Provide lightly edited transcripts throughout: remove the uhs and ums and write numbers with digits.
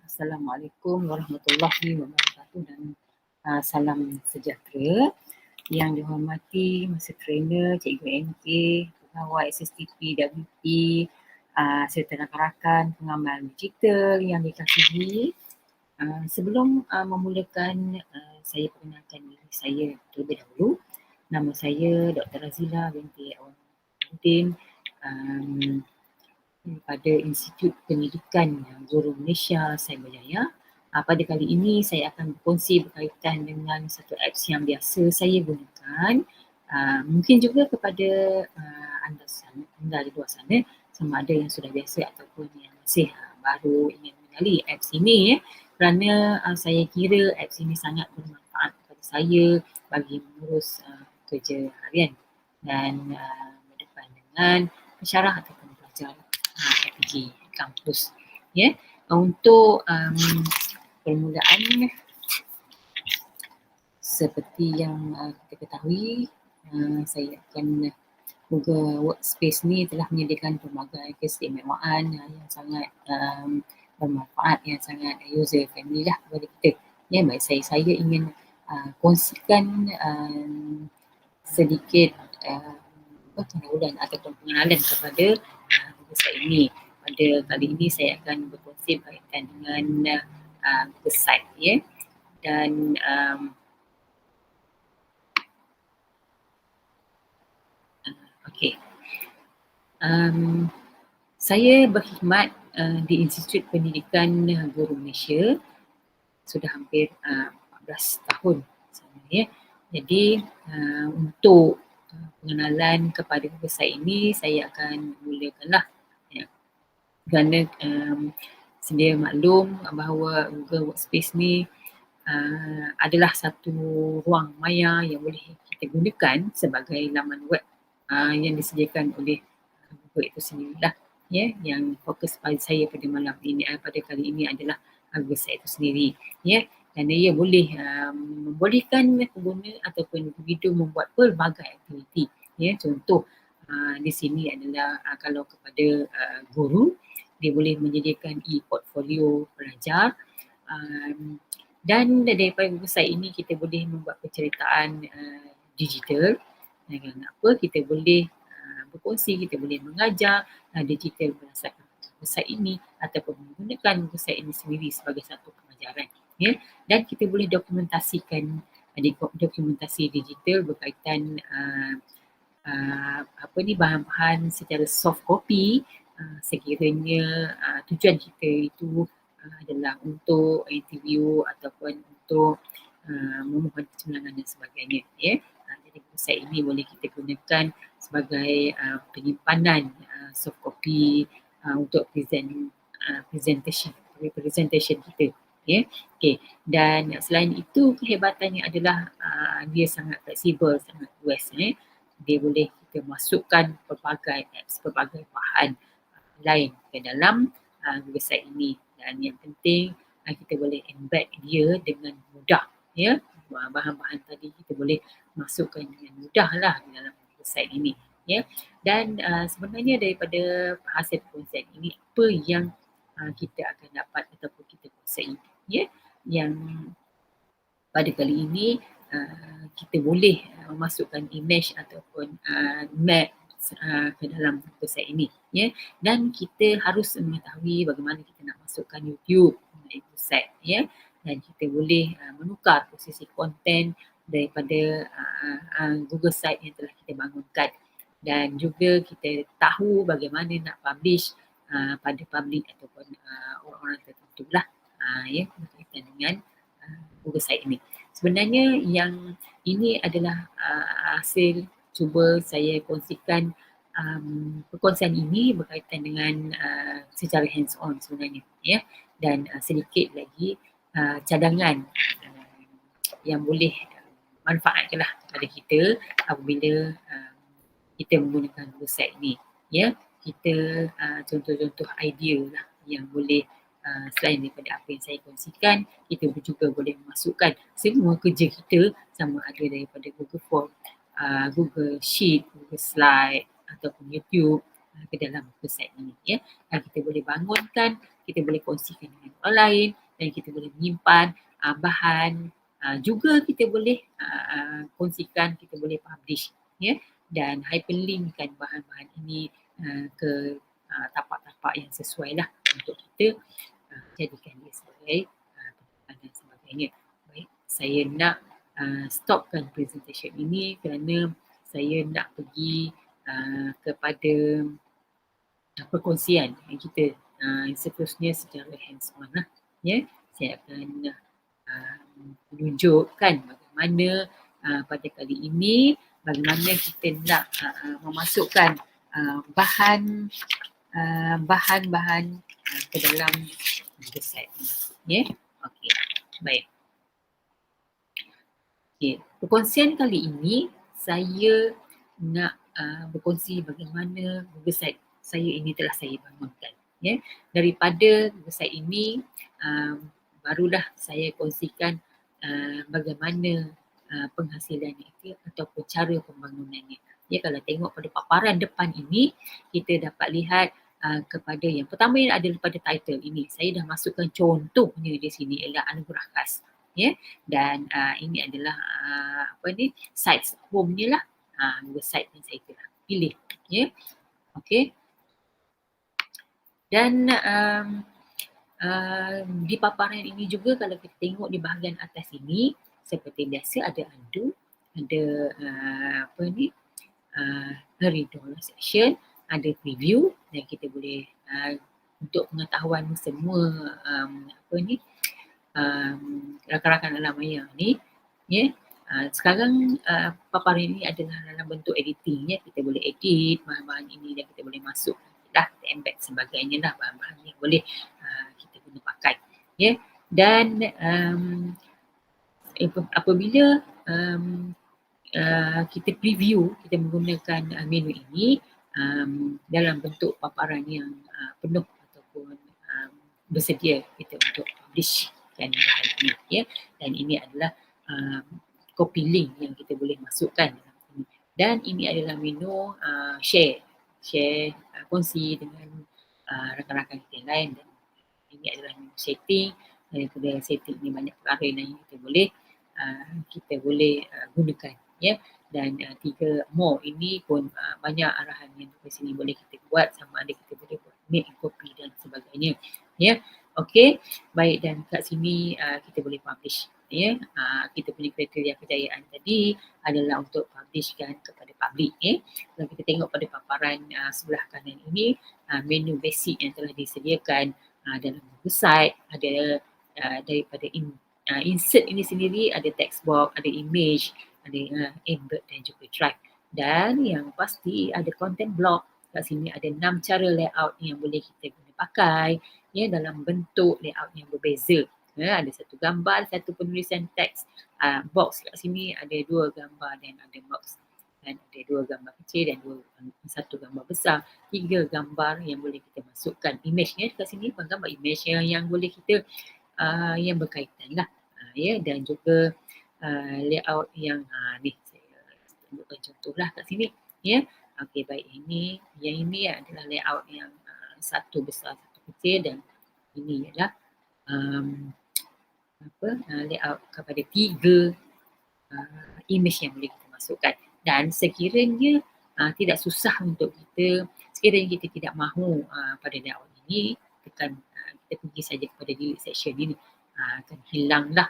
Assalamualaikum warahmatullahi wabarakatuh dan salam sejahtera. Yang dihormati Masa Trainer, Cikgu MK, Pegawai SSTP, WP, serta rakan-rakan pengamal digital yang dikasihi. Sebelum memulakan, saya perkenalkan diri saya terlebih dahulu. Nama saya Dr. Razila binti Awaluddin daripada Institut Pendidikan Guru Malaysia Cyberjaya. Pada kali ini saya akan berkongsi berkaitan dengan satu apps yang biasa saya gunakan. Mungkin juga kepada anda di luar sana, sama ada yang sudah biasa ataupun yang masih baru ingin mengenali apps ini, kerana saya kira apps ini sangat bermanfaat kepada saya bagi mengurus kerja harian dan berdepan dengan pensyarah ataupun pelajar RPG kampus. Untuk permulaan, seperti yang kita ketahui, saya akan Google Workspace ni telah menyediakan pelbagai keistimewaan yang sangat bermanfaat, yang sangat user friendly lah kepada kita. Baik saya ingin kongsikan sedikit pendahuluan ataupun pengenalan kepada website ini. Pada kali ini saya akan berkongsi berkaitan dengan website, dan saya berkhidmat di Institut Pendidikan Guru Malaysia sudah hampir 14 tahun sebenarnya. Jadi untuk pengenalan kepada website ini saya akan mulakanlah, kerana sedia maklum bahawa Google Workspace ni adalah satu ruang maya yang boleh kita gunakan sebagai laman web yang disediakan oleh Google itu sendirilah, yang fokus pada saya pada malam ini, pada kali ini adalah website itu sendiri, dan ia boleh membolehkan pengguna ataupun individu membuat pelbagai aktiviti. Contoh di sini adalah kalau kepada guru, dia boleh menyediakan e-portfolio pelajar, dan daripada website ini kita boleh membuat penceritaan digital. Kenapa? Kita boleh berkongsi, kita boleh mengajar digital berdasarkan website ini ataupun menggunakan website ini sendiri sebagai satu pengajaran. Dan kita boleh dokumentasikan dokumentasi digital berkaitan bahan-bahan secara soft copy, sekiranya tujuan kita itu adalah untuk interview ataupun untuk memohon kecurangan dan sebagainya. Jadi website ini boleh kita gunakan sebagai penyimpanan soft copy untuk presentation kita. Dan selain itu, kehebatannya adalah dia sangat fleksibel, sangat luas. Dia boleh kita masukkan pelbagai apps, pelbagai bahan lain ke dalam website ini, dan yang penting kita boleh embed dia dengan mudah. Bahan-bahan tadi kita boleh masukkan dengan mudah lah di dalam website ini. Dan sebenarnya daripada hasil konsep ini, apa yang kita akan dapat ataupun kita kuasai, yang pada kali ini kita boleh memasukkan image ataupun map ke dalam website ini, dan kita harus mengetahui bagaimana kita nak masukkan YouTube di website, dan kita boleh menukar posisi konten daripada Google Site yang telah kita bangunkan, dan juga kita tahu bagaimana nak publish pada public ataupun orang-orang tertentu lah, berkaitan dengan Google Site ini. Sebenarnya yang ini adalah hasil cuba saya kongsikan perkongsian ini berkaitan dengan secara hands on sebenarnya, dan sedikit lagi cadangan yang boleh manfaatkanlah kepada kita apabila kita menggunakan website ni. Kita contoh-contoh idea lah yang boleh selain daripada apa yang saya kongsikan, kita juga boleh memasukkan semua kerja kita, sama ada daripada Google Form, Google Sheet, Google Slide ataupun YouTube, ke dalam website ini ya. Dan kita boleh bangunkan, kita boleh kongsikan dengan orang lain dan kita boleh menyimpan bahan, juga kita boleh kongsikan, kita boleh publish ya, dan hyperlinkkan bahan-bahan ini ke tapak-tapak yang sesuai lah untuk kita jadikan dia sebagai dan sebagainya. Baik, saya nak stopkan presentation ini kerana saya nak pergi kepada perkongsian yang kita seterusnya secara hands-on lah. Ya, saya akan menunjukkan bagaimana pada kali ini bagaimana kita nak memasukkan bahan-bahan ke dalam website ini. Ya, okey, baik. Okay. Perkongsian kali ini saya nak berkongsi bagaimana website saya ini telah saya bangunkan. Ya. Daripada website ini barulah saya kongsikan bagaimana penghasilannya itu ataupun cara pembangunannya. Ya, kalau tengok pada paparan depan ini kita dapat lihat kepada yang pertama yang ada pada title ini. Saya dah masukkan contohnya di sini ialah anugerah khas. Ya, dan ini adalah sites home-nya lah, website yang saya telah pilih ya. Okey, dan di paparan ini juga kalau kita tengok di bahagian atas ini seperti biasa ada undo, ada $100 section, ada preview dan kita boleh untuk pengetahuan semua rakan-rakan alam maya ni ya. Sekarang paparan ini adalah dalam bentuk editing ya. Kita boleh edit bahan-bahan ini dan kita boleh masuk dah embed sebagainya lah bahan-bahan yang boleh kita guna pakai ya. Dan apabila kita preview, kita menggunakan menu ini dalam bentuk paparan yang penuh ataupun bersedia kita untuk publish bahan ini ya. Dan ini adalah copy link yang kita boleh masukkan dalam ini. Dan ini adalah menu share kongsi dengan rakan-rakan kita yang lain. Dan ini adalah menu setting. Daripada setting ni banyak perkara yang kita boleh gunakan ya. Dan 3 more ini pun banyak arahan yang di sini boleh kita buat, sama ada kita boleh buat make copy dan sebagainya ya. Okey, baik, dan kat sini kita boleh publish ya. Kita punya kriteria kejayaan tadi adalah untuk publishkan kepada public ya. Kalau kita tengok pada paparan sebelah kanan ini, menu basic yang telah disediakan dalam website ada daripada insert ini sendiri, ada text box, ada image, ada embed dan juga drive. Dan yang pasti ada content block. Kat sini ada 6 cara layout yang boleh kita guna pakai ya, dalam bentuk layout yang berbeza. Ya, ada satu gambar, satu penulisan teks. Box kat sini ada 2 gambar dan ada box. Dan ada 2 gambar kecil dan satu gambar besar. 3 gambar yang boleh kita masukkan. Image-nya kat sini gambar image yang boleh kita yang berkaitan lah. Ya, dan juga layout yang ni saya tunjukkan contoh lah kat sini ya. Okey, baik, yang ini adalah layout yang satu besar satu kecil, dan ini adalah layout kepada 3 image yang boleh kita masukkan. Dan sekiranya tidak susah untuk kita, sekiranya kita tidak mahu pada layout ini, kita pergi saja kepada delete section ini, akan hilanglah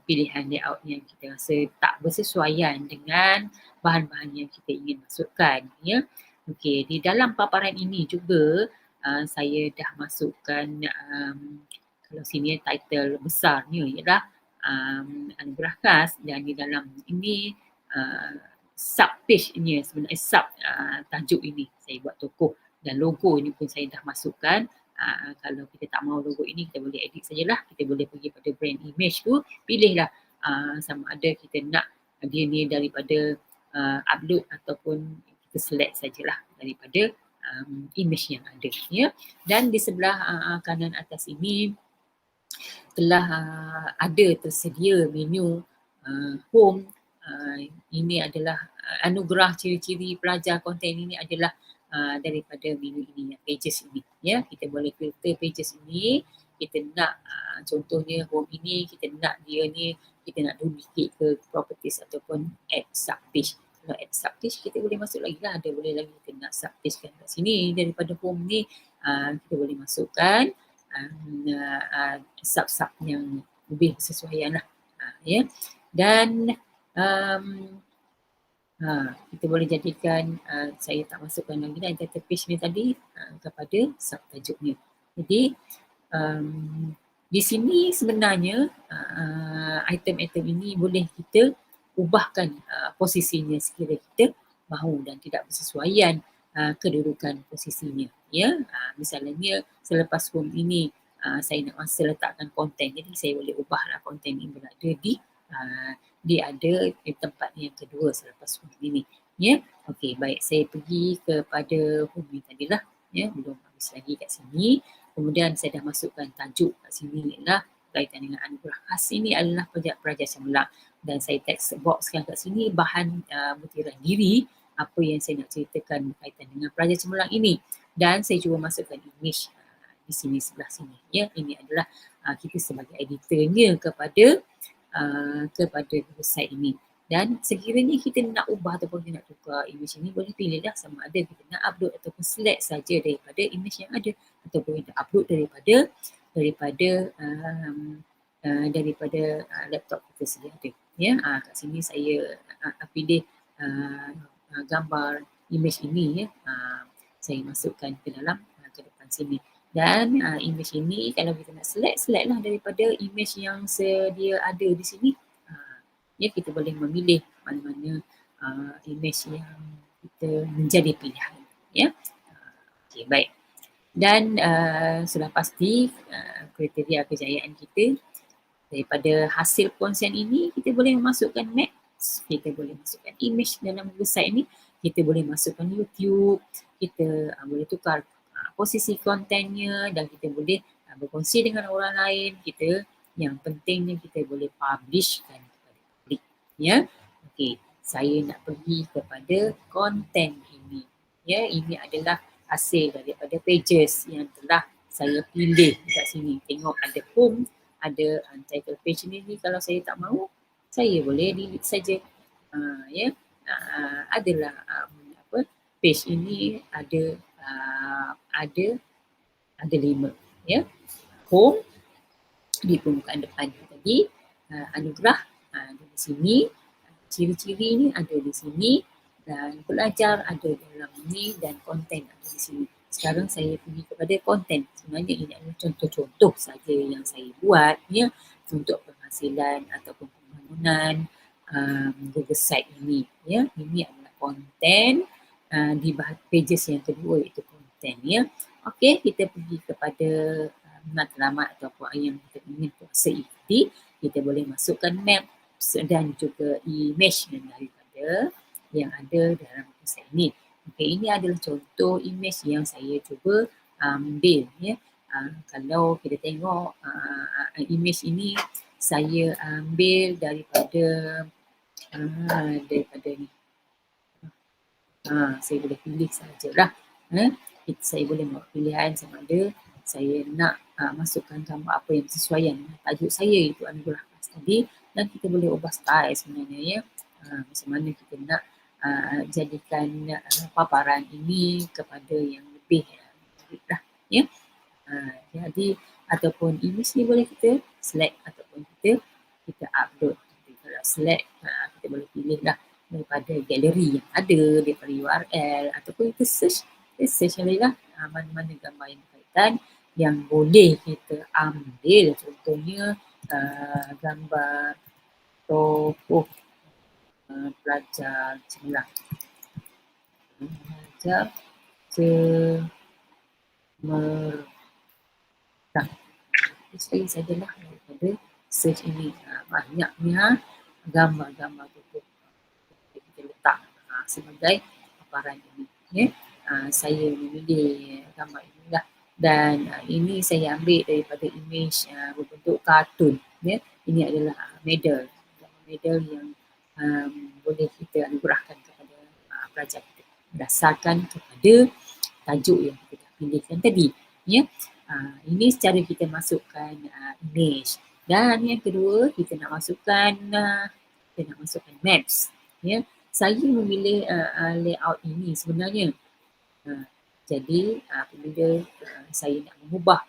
pilihan layout yang kita rasa tak bersesuaian dengan bahan-bahan yang kita ingin masukkan ya. Okey, di dalam paparan ini juga saya dah masukkan kalau sini title besarnya ialah anugerah khas, dan di dalam ini sub page-nya sebenarnya tajuk ini saya buat tokoh, dan logo ini pun saya dah masukkan. Kalau kita tak mahu logo ini, kita boleh edit sajalah. Kita boleh pergi pada brand image tu, pilihlah sama ada kita nak dia ni daripada upload ataupun kita select sajalah daripada image yang ada ya. Dan di sebelah kanan atas ini telah ada tersedia menu home. Ini adalah anugerah ciri-ciri pelajar konten ini adalah daripada menu ini, pages ini. Ya, kita boleh filter pages ini. Kita nak contohnya home ini, kita nak dia ni, kita nak duplicate ke properties ataupun add sub page. Kalau add sub page kita boleh masuk lagi lah, ada boleh lagi kita nak sub page kan kat sini daripada home ni, kita boleh masukkan sub-sub yang lebih sesuaian lah. Ya. Dan kita boleh jadikan, saya tak masukkan lagi lah title page ni tadi kepada subtajuknya. Jadi di sini sebenarnya item-item ini boleh kita ubahkan posisinya sekiranya kita mahu dan tidak bersesuaian kedudukan posisinya. Ya, misalnya selepas home ini saya nak masa letakkan konten, jadi saya boleh ubahlah konten ini berada di dia ada di tempat yang kedua selepas home ini. Ya, okey, baik, saya pergi kepada home ini tadilah. Ya, belum habis lagi kat sini. Kemudian saya dah masukkan tajuk kat sini ialah berkaitan dengan anugerah khas ini adalah pelajar cemerlang, dan saya text boxkan kat sini bahan butiran diri apa yang saya nak ceritakan berkaitan dengan pelajar cemerlang ini, dan saya cuba masukkan image di sini sebelah sini. Ya, ini adalah kita sebagai editornya kepada website ini. Dan sekiranya kita nak ubah ataupun kita nak tukar image ini, boleh pilihlah sama ada kita nak upload ataupun select saja daripada image yang ada, ataupun kita upload daripada laptop kita sedia ada. Ya, kat sini saya pilih gambar image ini, ya. Saya masukkan ke dalam ke depan sini. Dan image ini kalau kita nak select lah daripada image yang sedia ada di sini. Ya, kita boleh memilih mana-mana image yang kita menjadi pilihan. Ya, okey, baik. Dan sudah pasti kriteria kejayaan kita daripada hasil perkongsian ini, kita boleh memasukkan maps, kita boleh masukkan image dalam website ini, kita boleh masukkan YouTube, kita boleh tukar posisi kontennya, dan kita boleh berkongsi dengan orang lain. Yang pentingnya kita boleh publishkan kepada publik. Ya, okey, saya nak pergi kepada konten ini. Ya, ini adalah hasil daripada pages yang telah saya pilih kat sini. Tengok ada home, ada title page ni. Kalau saya tak mahu, saya boleh delete saja. Ya, adalah page ini ada 5. Ya, home di permukaan depan tadi, anugerah ada di sini, ciri-ciri ni ada di sini, dan pelajar ada dalam ini, dan konten ada di sini. Sekarang saya pergi kepada konten. Sebenarnya ini adalah contoh-contoh saja yang saya buat, ya, untuk penghasilan ataupun pembangunan website ini. Ya, ini adalah konten di pages yang kedua, iaitu konten. Ya, okey, kita pergi kepada matlamat ataupun yang kita ingin kuasai. Kita boleh masukkan map dan juga image daripada yang ada dalam website ini. Okey, ini adalah contoh image yang saya cuba ambil. Ya, kalau kita tengok image ini saya ambil daripada ni. Saya boleh pilih sajalah. Saya boleh buat pilihan sama ada saya nak masukkan gambar apa yang sesuaian dengan tajuk saya, itu anugerah khas tadi, dan kita boleh ubah style sebenarnya, ya. Macam mana kita nak jadikan paparan ini kepada yang lebih menarik lah, ya. Jadi ataupun image ni boleh kita select ataupun kita upload. Jadi, kalau select kita boleh pilih lah daripada galeri yang ada, daripada URL, ataupun kita search lah mana-mana gambar yang berkaitan yang boleh kita ambil. Contohnya gambar tokoh pelajar cemerlang. Pelajar cemerlang. Sekali sajalah daripada search ini. Banyaknya gambar-gambar tokoh kita letak sebagai paparan ini. Ya. Saya memilih gambar inilah, dan ini saya ambil daripada image berbentuk kartun. Ya. Ini adalah medal yang boleh kita anugerahkan kepada pelajar kita. berdasarkan kepada tajuk yang kita dah pilihkan tadi. Ya. Ini secara kita masukkan image. Dan yang kedua, kita nak masukkan maps. Ya. Saya memilih layout ini sebenarnya. Jadi apabila saya nak mengubah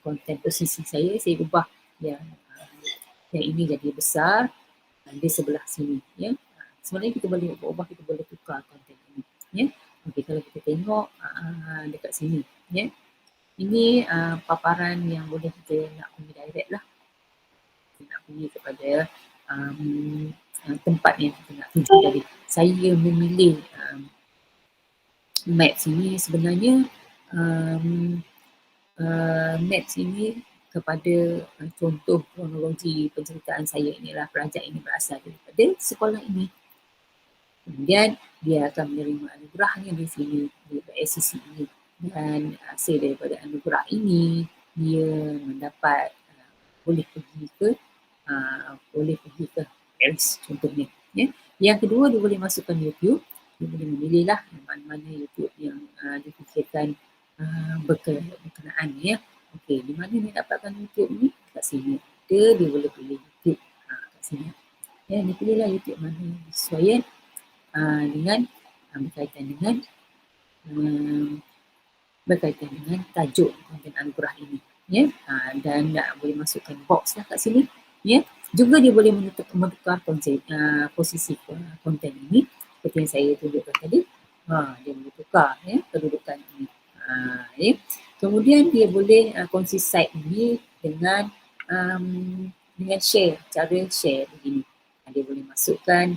konten posisi saya ubah yang ini jadi besar di sebelah sini. Ya. Sebenarnya kita boleh ubah, kita boleh tukar konten ini. Ya. Okey, kalau kita tengok dekat sini. Ya. Ini paparan yang boleh kita nak pergi direct lah. Kita nak pergi kepada tempat yang kita nak tuju tadi. Saya memilih maps ini sebenarnya maps ini kepada contoh kronologi penceritaan saya inilah pelajar ini berasal daripada sekolah ini. Kemudian dia akan menerima anugerahnya di sini, di SCC ini. Dan hasil daripada anugerah ini, dia mendapat boleh pergi ke Paris contohnya. Ya. Yang kedua, dia boleh masukkan YouTube. Dia boleh memilihlah mana-mana YouTube yang difikirkan berkenaan. Ya. Okey, di mana dia dapatkan YouTube ni? Kat sini. Dia boleh pilih YouTube kat sini. Ya, dia pilihlah YouTube mana yang sesuai dengan berkaitan dengan tajuk konten anugerah ini. Ya, dan boleh masukkan box lah kat sini. Ya, juga dia boleh menukar posisi konten ini seperti yang saya tunjukkan tadi. Dia boleh tukar kedudukan ini. Ya. Kemudian dia boleh kongsi site ini dengan share, cara share begini. Dia boleh masukkan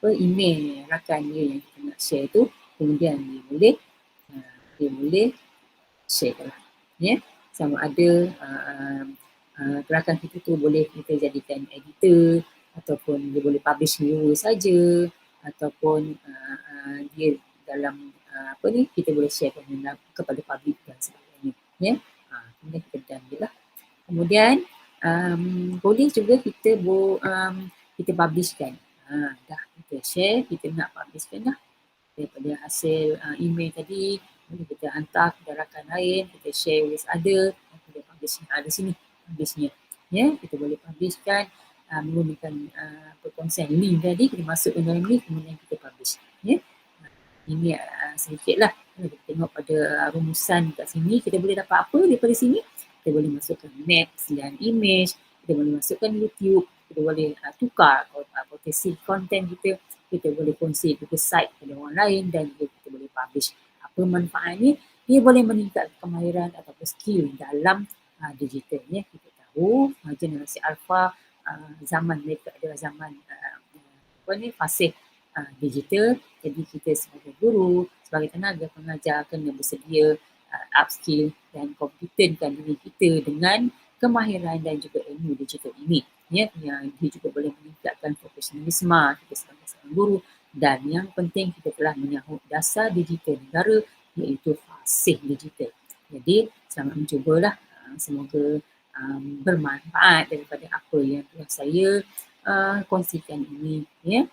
email rakan dia yang kita nak share tu, kemudian dia boleh share lah. Ya. Sama ada rakan kita tu boleh kita jadikan editor, ataupun dia boleh publish viewer saja, ataupun dia dalam kita boleh share kepada public dan sebagainya. Ya. Kemudian kita done je lah. Kemudian boleh juga kita publishkan. Dah kita share, kita nak publishkan dah daripada hasil email tadi, boleh kita hantar kepada rakan lain, kita share with other, kita publish ada sini publishnya. Ya, kita boleh publishkan menggunakan perkongsian link tadi, kita masukkan dalam link, kemudian kita publish. Ya. Ini sedikitlah. Kalau kita tengok pada rumusan kat sini, kita boleh dapat apa daripada sini? Kita boleh masukkan maps dan image, kita boleh masukkan YouTube, kita boleh tukar potensi konten kita boleh kongsi ke site kepada orang lain, dan juga kita boleh publish. Apa manfaatnya? Dia boleh meningkatkan kemahiran atau skill dalam digitalnya. Kita tahu generasi alpha zaman mereka adalah zaman fasih digital. Jadi kita sebagai guru, sebagai tenaga pengajar kena bersedia upskill dan kompetenkan diri kita dengan kemahiran dan juga ilmu digital ini. Ya, yang dia juga boleh meningkatkan profesionalisme kita sebagai seorang guru, dan yang penting kita telah menyahut dasar digital negara, iaitu fasih digital. Jadi selamat mencubalah. Semoga bermanfaat daripada apa yang telah saya kongsikan ini. Ya.